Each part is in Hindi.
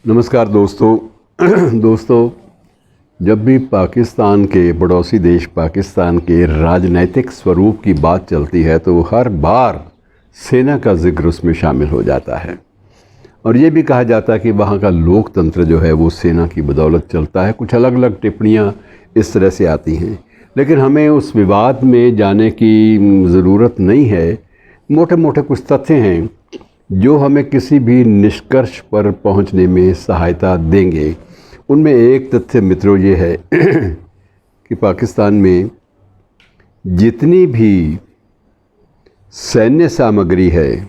नमस्कार दोस्तों। दोस्तों, जब भी पाकिस्तान के पड़ोसी देश पाकिस्तान के राजनैतिक स्वरूप की बात चलती है तो हर बार सेना का जिक्र उसमें शामिल हो जाता है और ये भी कहा जाता है कि वहाँ का लोकतंत्र जो है वो सेना की बदौलत चलता है। कुछ अलग अलग टिप्पणियाँ इस तरह से आती हैं, लेकिन हमें उस विवाद में जाने की ज़रूरत नहीं है। मोटे मोटे कुछ तथ्य हैं जो हमें किसी भी निष्कर्ष पर पहुंचने में सहायता देंगे। उनमें एक तथ्य मित्रों ये है कि पाकिस्तान में जितनी भी सैन्य सामग्री है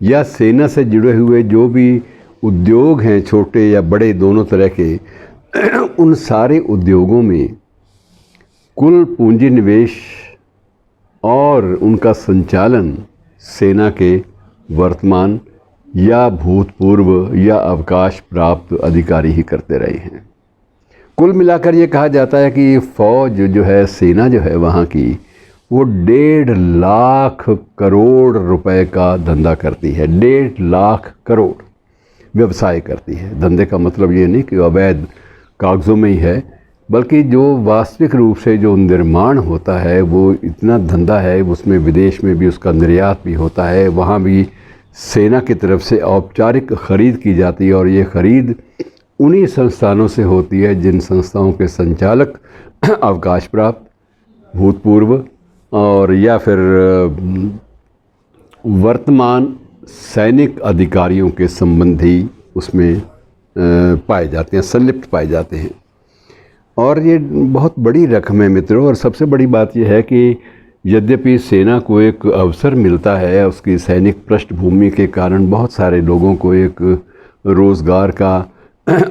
या सेना से जुड़े हुए जो भी उद्योग हैं, छोटे या बड़े दोनों तरह के, उन सारे उद्योगों में कुल पूंजी निवेश और उनका संचालन सेना के वर्तमान या भूतपूर्व या अवकाश प्राप्त अधिकारी ही करते रहे हैं। कुल मिलाकर ये कहा जाता है कि फ़ौज जो है, सेना जो है वहाँ की, वो 1.5 लाख करोड़ रुपए का धंधा करती है। 1.5 लाख करोड़ व्यवसाय करती है। धंधे का मतलब ये नहीं कि अवैध कागज़ों में ही है, बल्कि जो वास्तविक रूप से जो निर्माण होता है वो इतना धंधा है, उसमें विदेश में भी उसका निर्यात भी होता है। वहाँ भी सेना की तरफ से औपचारिक ख़रीद की जाती है और ये ख़रीद उन्हीं संस्थानों से होती है जिन संस्थाओं के संचालक अवकाश प्राप्त, भूतपूर्व और या फिर वर्तमान सैनिक अधिकारियों के संबंधी उसमें पाए जाते हैं, संलिप्त पाए जाते हैं। और ये बहुत बड़ी रकम है मित्रों। और सबसे बड़ी बात यह है कि यद्यपि सेना को एक अवसर मिलता है, उसकी सैनिक पृष्ठभूमि के कारण बहुत सारे लोगों को एक रोज़गार का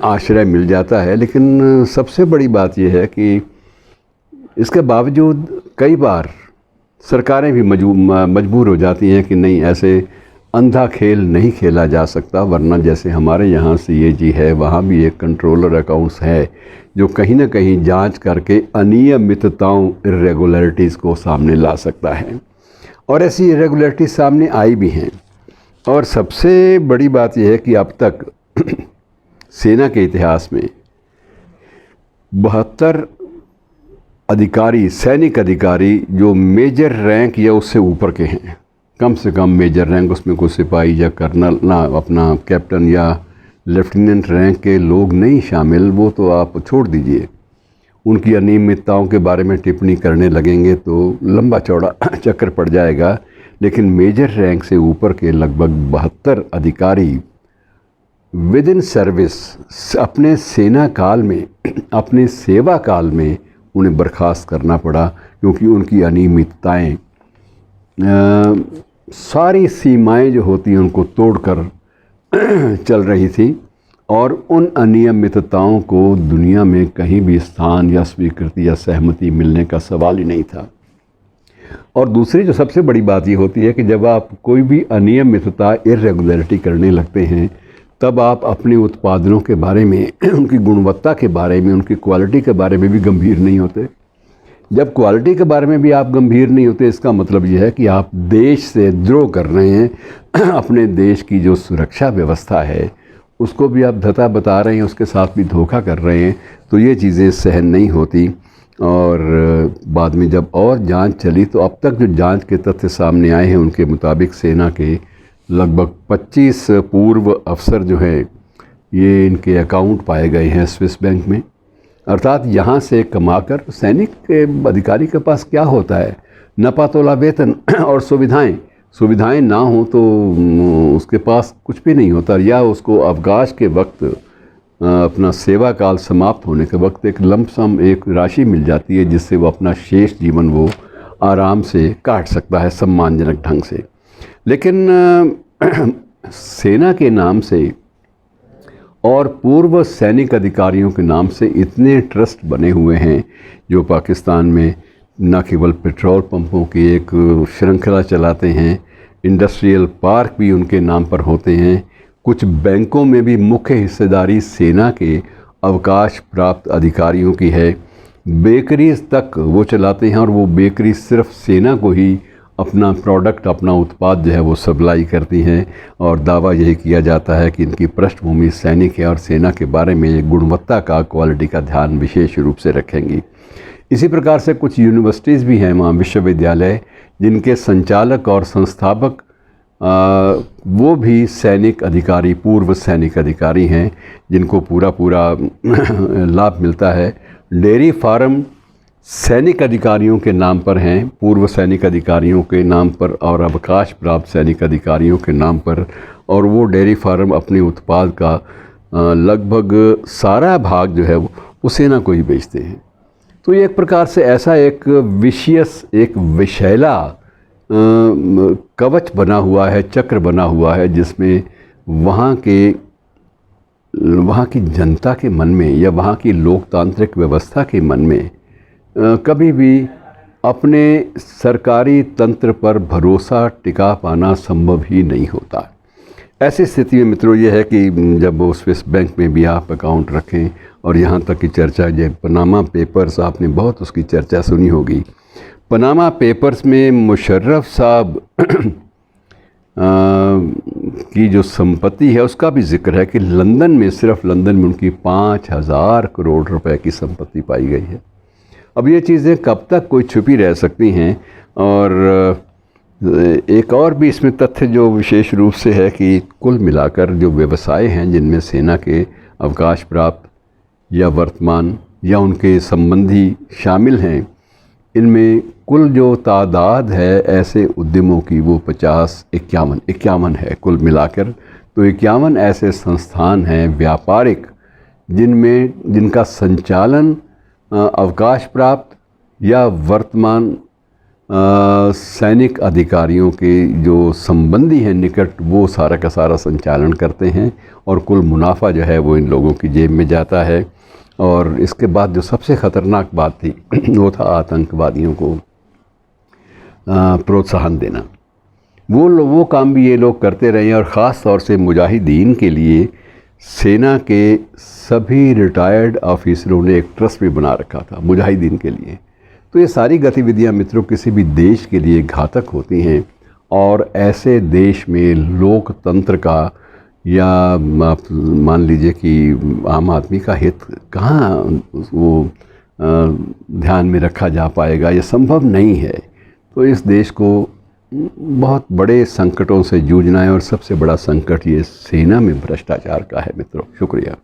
आश्रय मिल जाता है, लेकिन सबसे बड़ी बात यह है कि इसके बावजूद कई बार सरकारें भी मजबूर हो जाती हैं कि नहीं, ऐसे अंधा खेल नहीं खेला जा सकता, वरना जैसे हमारे यहाँ CAG है, वहाँ भी एक कंट्रोलर अकाउंट्स है जो कहीं ना कहीं जांच करके अनियमितताओं, इरेगुलरिटीज़ को सामने ला सकता है। और ऐसी इरेगुलरिटीज़ सामने आई भी हैं। और सबसे बड़ी बात यह है कि अब तक सेना के इतिहास में 72 अधिकारी, सैनिक अधिकारी जो मेजर रैंक या उससे ऊपर के हैं, कम से कम मेजर रैंक, उसमें कोई सिपाही या कर्नल ना, अपना कैप्टन या लेफ्टिनेंट रैंक के लोग नहीं शामिल, वो तो आप छोड़ दीजिए। उनकी अनियमितताओं के बारे में टिप्पणी करने लगेंगे तो लंबा चौड़ा चक्कर पड़ जाएगा। लेकिन मेजर रैंक से ऊपर के लगभग 72 अधिकारी विद इन सर्विस अपने सेना काल में, अपने सेवा काल में उन्हें बर्खास्त करना पड़ा, क्योंकि उनकी अनियमितताएँ सारी सीमाएं जो होती हैं उनको तोड़कर चल रही थी और उन अनियमितताओं को दुनिया में कहीं भी स्थान या स्वीकृति या सहमति मिलने का सवाल ही नहीं था। और दूसरी जो सबसे बड़ी बात ये होती है कि जब आप कोई भी अनियमितता, इरेगुलरिटी करने लगते हैं, तब आप अपने उत्पादनों के बारे में, उनकी गुणवत्ता के बारे में, उनकी क्वालिटी के बारे में भी गंभीर नहीं होते। जब क्वालिटी के बारे में भी आप गंभीर नहीं होते, इसका मतलब यह है कि आप देश से द्रोह कर रहे हैं। अपने देश की जो सुरक्षा व्यवस्था है उसको भी आप धता बता रहे हैं, उसके साथ भी धोखा कर रहे हैं। तो ये चीज़ें सहन नहीं होती। और बाद में जब और जांच चली तो अब तक जो जांच के तथ्य सामने आए हैं उनके मुताबिक सेना के लगभग 25 पूर्व अफसर जो हैं, ये इनके अकाउंट पाए गए हैं स्विस बैंक में। अर्थात यहाँ से कमाकर सैनिक के अधिकारी के पास क्या होता है, नपातोला वेतन और सुविधाएं ना हो तो उसके पास कुछ भी नहीं होता। या उसको अवकाश के वक्त, अपना सेवा काल समाप्त होने के वक्त एक लमसम एक राशि मिल जाती है जिससे वो अपना शेष जीवन वो आराम से काट सकता है, सम्मानजनक ढंग से। लेकिन सेना के नाम से और पूर्व सैनिक अधिकारियों के नाम से इतने ट्रस्ट बने हुए हैं जो पाकिस्तान में न केवल पेट्रोल पंपों की एक श्रृंखला चलाते हैं, इंडस्ट्रियल पार्क भी उनके नाम पर होते हैं। कुछ बैंकों में भी मुख्य हिस्सेदारी सेना के अवकाश प्राप्त अधिकारियों की है। बेकरीज तक वो चलाते हैं और वो बेकरी सिर्फ सेना को ही अपना प्रोडक्ट, अपना उत्पाद जो है वो सप्लाई करती हैं, और दावा यही किया जाता है कि इनकी पृष्ठभूमि सैनिक है और सेना के बारे में ये गुणवत्ता का, क्वालिटी का ध्यान विशेष रूप से रखेंगी। इसी प्रकार से कुछ यूनिवर्सिटीज़ भी हैं वहाँ, विश्वविद्यालय, जिनके संचालक और संस्थापक वो भी सैनिक अधिकारी, पूर्व सैनिक अधिकारी हैं, जिनको पूरा लाभ मिलता है। डेयरी फार्म सैनिक अधिकारियों के नाम पर हैं, पूर्व सैनिक अधिकारियों के नाम पर और अवकाश प्राप्त सैनिक अधिकारियों के नाम पर, और वो डेयरी फार्म अपने उत्पाद का लगभग सारा भाग जो है वो सेना को ही बेचते हैं। तो ये एक प्रकार से ऐसा एक विशैला कवच बना हुआ है, चक्र बना हुआ है, जिसमें वहाँ की जनता के मन में या वहाँ की लोकतांत्रिक व्यवस्था के मन में कभी भी अपने सरकारी तंत्र पर भरोसा टिका पाना संभव ही नहीं होता। ऐसी स्थिति में मित्रों ये है कि जब वो स्विस बैंक में भी आप अकाउंट रखें, और यहाँ तक की चर्चा, ये पनामा पेपर्स, आपने बहुत उसकी चर्चा सुनी होगी। पनामा पेपर्स में मुशर्रफ साहब की जो संपत्ति है उसका भी जिक्र है कि लंदन में, सिर्फ लंदन में उनकी 5,000 करोड़ रुपए की संपत्ति पाई गई है। अब ये चीज़ें कब तक कोई छुपी रह सकती हैं। और एक और भी इसमें तथ्य जो विशेष रूप से है कि कुल मिलाकर जो व्यवसाय हैं जिनमें सेना के अवकाश प्राप्त या वर्तमान या उनके संबंधी शामिल हैं, इनमें कुल जो तादाद है ऐसे उद्यमों की वो 51 है कुल मिलाकर। तो 51 ऐसे संस्थान हैं व्यापारिक जिनका संचालन अवकाश प्राप्त या वर्तमान सैनिक अधिकारियों के जो संबंधी हैं निकट, वो सारा का सारा संचालन करते हैं, और कुल मुनाफा जो है वो इन लोगों की जेब में जाता है। और इसके बाद जो सबसे ख़तरनाक बात थी वो था आतंकवादियों को प्रोत्साहन देना। वो काम भी ये लोग करते रहे, और ख़ास तौर से मुजाहिदीन के लिए सेना के सभी रिटायर्ड ऑफिसरों ने एक ट्रस्ट भी बना रखा था मुजाहिदीन के लिए। तो ये सारी गतिविधियां मित्रों किसी भी देश के लिए घातक होती हैं, और ऐसे देश में लोकतंत्र का या आप मान लीजिए कि आम आदमी का हित कहाँ वो ध्यान में रखा जा पाएगा, ये संभव नहीं है। तो इस देश को बहुत बड़े संकटों से जूझना है, और सबसे बड़ा संकट ये सेना में भ्रष्टाचार का है मित्रों। शुक्रिया।